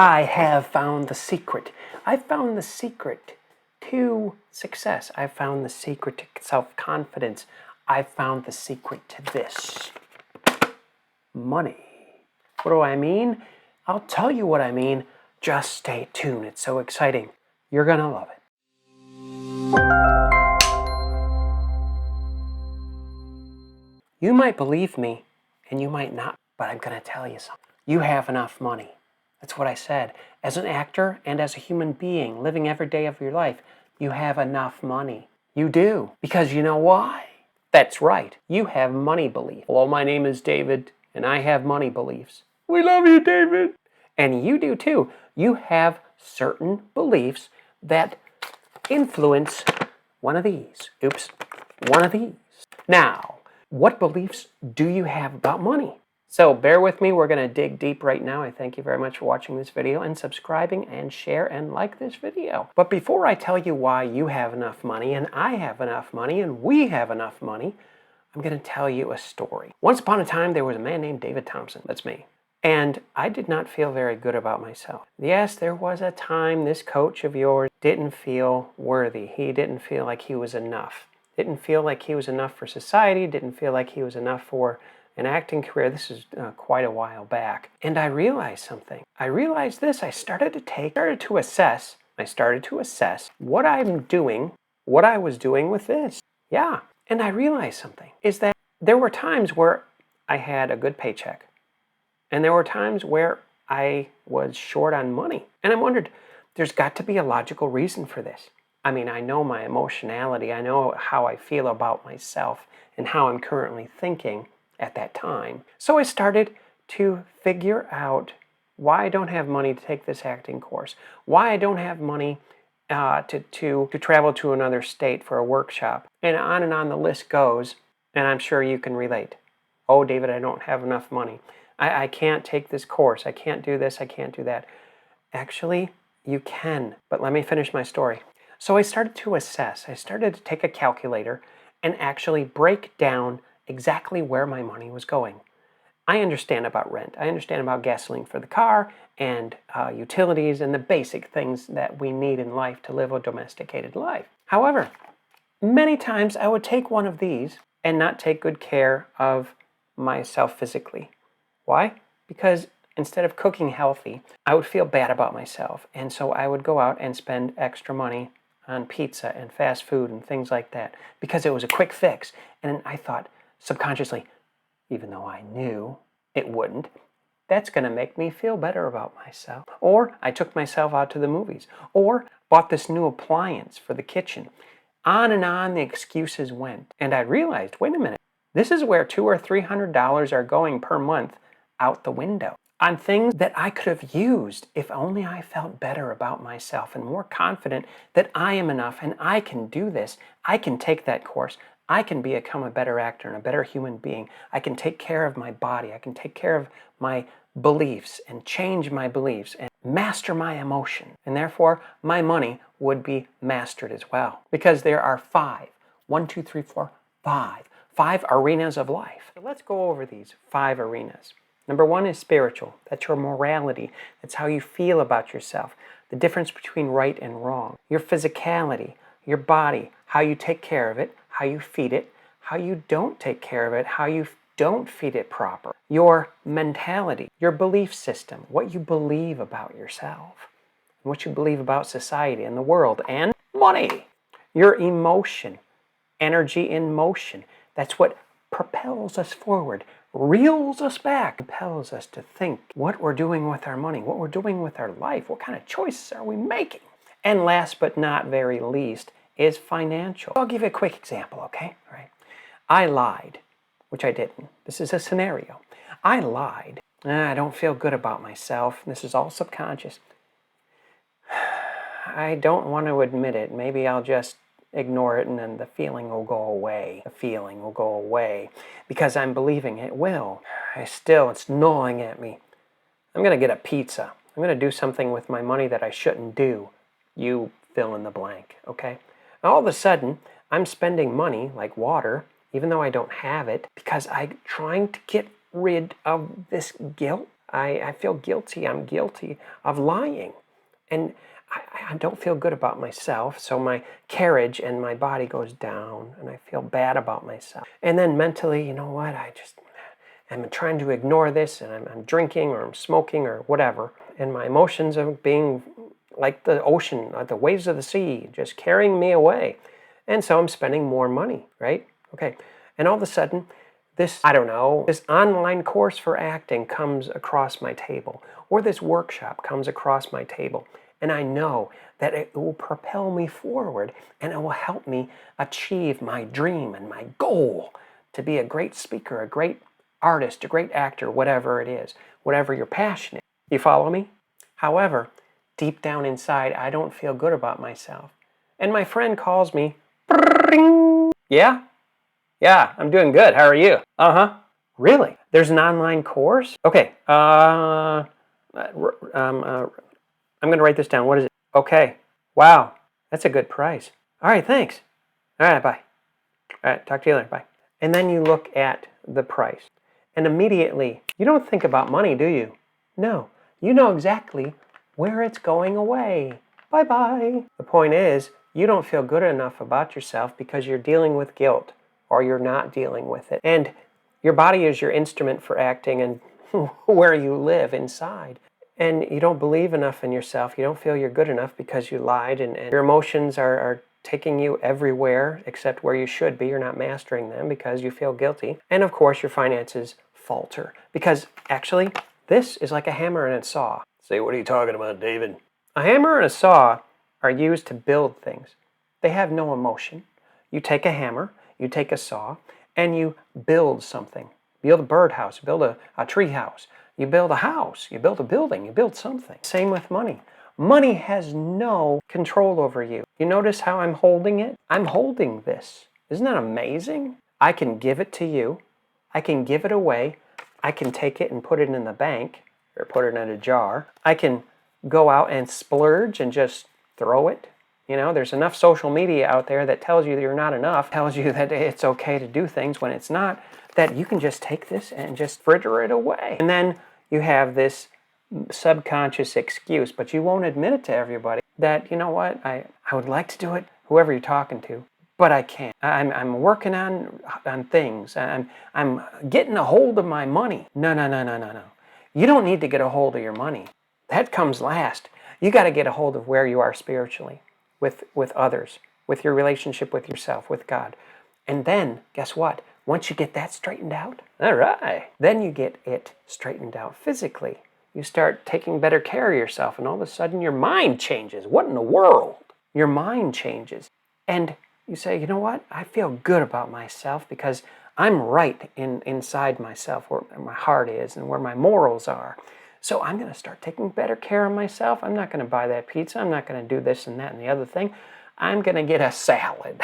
I have found the secret. I found the secret to success. I found the secret to self-confidence. I found the secret to this. Money. What do I mean? I'll tell you what I mean. Just stay tuned. It's so exciting. You're going to love it. You might believe me, and you might not, but I'm going to tell you something. You have enough money. That's what I said. As an actor and as a human being living every day of your life, you have enough money. You do. Because you know why? That's right. You have money beliefs. Hello, my name is David, and I have money beliefs. We love you, David. And you do too. You have certain beliefs that influence one of these. Oops, one of these. Now, what beliefs do you have about money? So bear with me, we're going to dig deep right now. I thank you very much for watching this video and subscribing and share and like this video. But before I tell you why you have enough money and I have enough money and we have enough money, I'm going to tell you a story. Once upon a time, there was a man named David Thompson. That's me. And I did not feel very good about myself. Yes, there was a time this coach of yours didn't feel worthy. He didn't feel like he was enough. Didn't feel like he was enough for society. Didn't feel like he was enough for an acting career. This is quite a while back. And I realized something. I realized this. I started to assess what I'm doing, what I was doing with this. Yeah. And I realized something, is that there were times where I had a good paycheck. And there were times where I was short on money. And I wondered, there's got to be a logical reason for this. I mean, I know my emotionality. I know how I feel about myself and how I'm currently thinking at that time. So I started to figure out why I don't have money to take this acting course, why I don't have money to travel to another state for a workshop, and on the list goes, and I'm sure you can relate. Oh, David, I don't have enough money. I can't take this course. I can't do this. I can't do that. Actually, you can, but let me finish my story. So I started to assess. I started to take a calculator and actually break down exactly where my money was going. I understand about rent. I understand about gasoline for the car and utilities and the basic things that we need in life to live a domesticated life. However, many times I would take one of these and not take good care of myself physically. Why? Because instead of cooking healthy, I would feel bad about myself. And so I would go out and spend extra money on pizza and fast food and things like that because it was a quick fix. And I thought subconsciously, even though I knew it wouldn't, that's going to make me feel better about myself. Or I took myself out to the movies, or bought this new appliance for the kitchen. On and on the excuses went. And I realized, wait a minute, this is where $200 or $300 are going per month out the window on things that I could have used if only I felt better about myself and more confident that I am enough and I can do this. I can take that course. I can become a better actor and a better human being. I can take care of my body. I can take care of my beliefs and change my beliefs and master my emotion. And therefore, my money would be mastered as well. Because there are five arenas of life. So let's go over these 5 arenas. Number 1 is spiritual. That's your morality. That's how you feel about yourself. The difference between right and wrong. Your physicality, your body, how you take care of it, how you feed it, how you don't take care of it, how you don't feed it proper. Your mentality, your belief system, what you believe about yourself, what you believe about society and the world, and money. Your emotion, energy in motion. That's what propels us forward, reels us back, compels us to think what we're doing with our money, what we're doing with our life, what kind of choices are we making. And last but not very least is financial. I'll give you a quick example, okay? All right. I lied, which I didn't. This is a scenario. I lied. I don't feel good about myself. This is all subconscious. I don't want to admit it. Maybe I'll just ignore it and then the feeling will go away. The feeling will go away because I'm believing it will. It's gnawing at me. I'm going to get a pizza. I'm going to do something with my money that I shouldn't do. You fill in the blank, okay? All of a sudden, I'm spending money like water, even though I don't have it, because I'm trying to get rid of this guilt. I feel guilty. I'm guilty of lying. And I don't feel good about myself, so my carriage and my body goes down, and I feel bad about myself. And then mentally, you know what, I'm trying to ignore this, and I'm drinking or I'm smoking or whatever, and my emotions are being like the ocean, like the waves of the sea, just carrying me away. And so I'm spending more money, right? Okay. And all of a sudden, this, I don't know, this online course for acting comes across my table, or this workshop comes across my table, and I know that it will propel me forward, and it will help me achieve my dream and my goal to be a great speaker, a great artist, a great actor, whatever it is, whatever your passion is. You follow me? However, deep down inside, I don't feel good about myself. And my friend calls me, yeah? Yeah, I'm doing good. How are you? Uh-huh. Really? There's an online course? Okay. I'm going to write this down. What is it? Okay. Wow. That's a good price. All right, thanks. All right, bye. All right, talk to you later. Bye. And then you look at the price. And immediately, you don't think about money, do you? No. You know exactly where it's going away. Bye-bye. The point is, you don't feel good enough about yourself because you're dealing with guilt, or you're not dealing with it. And your body is your instrument for acting and where you live inside. And you don't believe enough in yourself. You don't feel you're good enough because you lied, and your emotions are taking you everywhere except where you should be. You're not mastering them because you feel guilty. And of course, your finances falter. Because actually, this is like a hammer and a saw. Say, what are you talking about, David? A hammer and a saw are used to build things. They have no emotion. You take a hammer, you take a saw, and you build something. You build a birdhouse, you build a tree house, you build a house, you build a building, you build something. Same with money. Money has no control over you. You notice how I'm holding it? I'm holding this. Isn't that amazing? I can give it to you. I can give it away. I can take it and put it in the bank or put it in a jar. I can go out and splurge and just throw it. You know, there's enough social media out there that tells you that you're not enough, tells you that it's okay to do things when it's not, that you can just take this and just fritter it away. And then you have this subconscious excuse, but you won't admit it to everybody, that, you know what, I would like to do it, whoever you're talking to, but I can't. I'm working on things. I'm getting a hold of my money. No. You don't need to get a hold of your money. That comes last. You got to get a hold of where you are spiritually, with others, with your relationship with yourself, with God. And then, guess what? Once you get that straightened out, all right, then you get it straightened out physically. You start taking better care of yourself, and all of a sudden your mind changes. What in the world? Your mind changes. And you say, you know what? I feel good about myself because I'm right inside myself, where my heart is and where my morals are. So I'm going to start taking better care of myself. I'm not going to buy that pizza. I'm not going to do this and that and the other thing. I'm going to get a salad.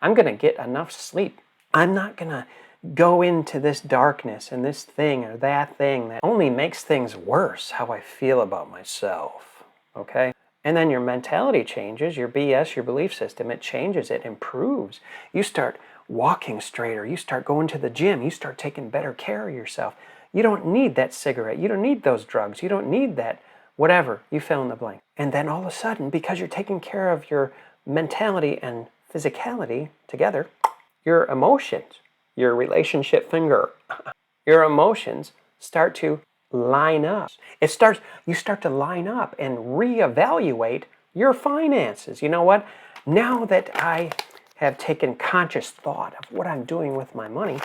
I'm going to get enough sleep. I'm not going to go into this darkness and this thing or that thing that only makes things worse, how I feel about myself. Okay? And then your mentality changes, your BS, your belief system, it changes, it improves. You start walking straighter. You start going to the gym. You start taking better care of yourself. You don't need that cigarette. You don't need those drugs. You don't need that whatever. You fill in the blank. And then all of a sudden, because you're taking care of your mentality and physicality together, your emotions, your relationship finger, your emotions start to line up. You start to line up and reevaluate your finances. You know what? Now that I have taken conscious thought of what I'm doing with my money,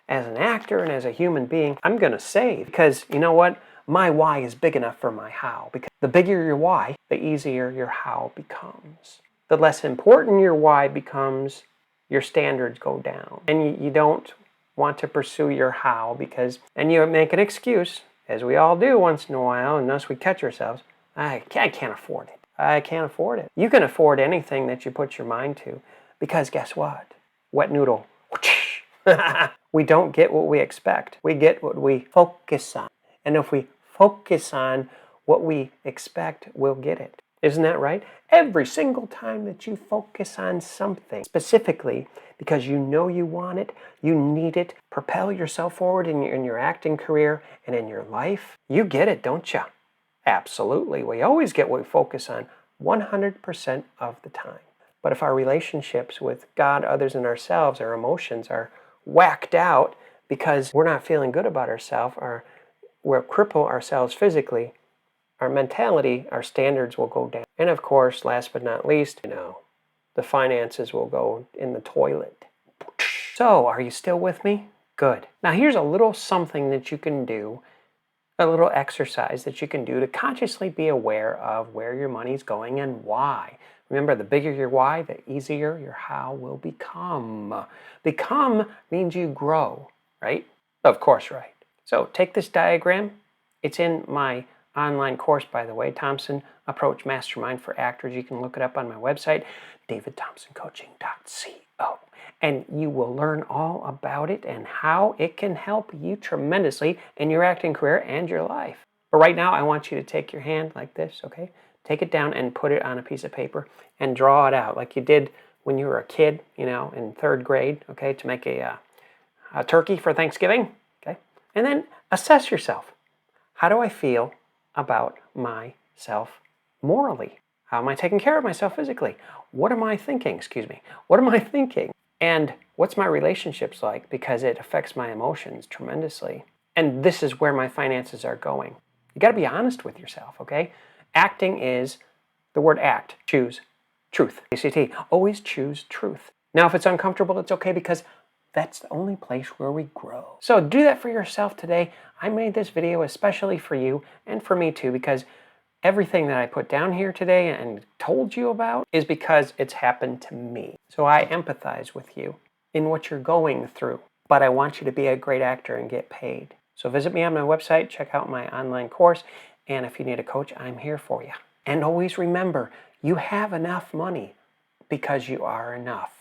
as an actor and as a human being, I'm going to save. Because you know what? My why is big enough for my how. Because the bigger your why, the easier your how becomes. The less important your why becomes, your standards go down. And you don't want to pursue your how because, and you make an excuse, as we all do once in a while, unless we catch ourselves, I can't afford it. I can't afford it. You can afford anything that you put your mind to, because guess what? Wet noodle. We don't get what we expect. We get what we focus on. And if we focus on what we expect, we'll get it. Isn't that right? Every single time that you focus on something specifically because you know you want it, you need it, propel yourself forward in your acting career and in your life, you get it, don't you? Absolutely. We always get what we focus on 100% of the time. But if our relationships with God, others, and ourselves, our emotions are whacked out because we're not feeling good about ourselves, or we'll cripple ourselves physically, our mentality, our standards will go down. And of course, last but not least, the finances will go in the toilet. So, are you still with me? Good. Now here's a little something that you can do, a little exercise that you can do to consciously be aware of where your money's going and why. Remember, the bigger your why, the easier your how will become. Become means you grow, right? Of course, right. So take this diagram. It's in my online course, by the way, Thompson Approach Mastermind for Actors. You can look it up on my website, davidthompsoncoaching.co. And you will learn all about it and how it can help you tremendously in your acting career and your life. But right now, I want you to take your hand like this, okay? Take it down and put it on a piece of paper and draw it out like you did when you were a kid, in third grade, okay, to make a turkey for Thanksgiving, okay? And then assess yourself. How do I feel about myself morally? How am I taking care of myself physically? What am I thinking? What am I thinking? And what's my relationships like? Because it affects my emotions tremendously. And this is where my finances are going. You got to be honest with yourself, okay? Acting is the word act. Choose truth. ACT. Always choose truth. Now, if it's uncomfortable, it's okay, because that's the only place where we grow. So do that for yourself today. I made this video especially for you and for me too, because everything that I put down here today and told you about is because it's happened to me. So I empathize with you in what you're going through, but I want you to be a great actor and get paid. So visit me on my website, check out my online course, and if you need a coach, I'm here for you. And always remember, you have enough money because you are enough.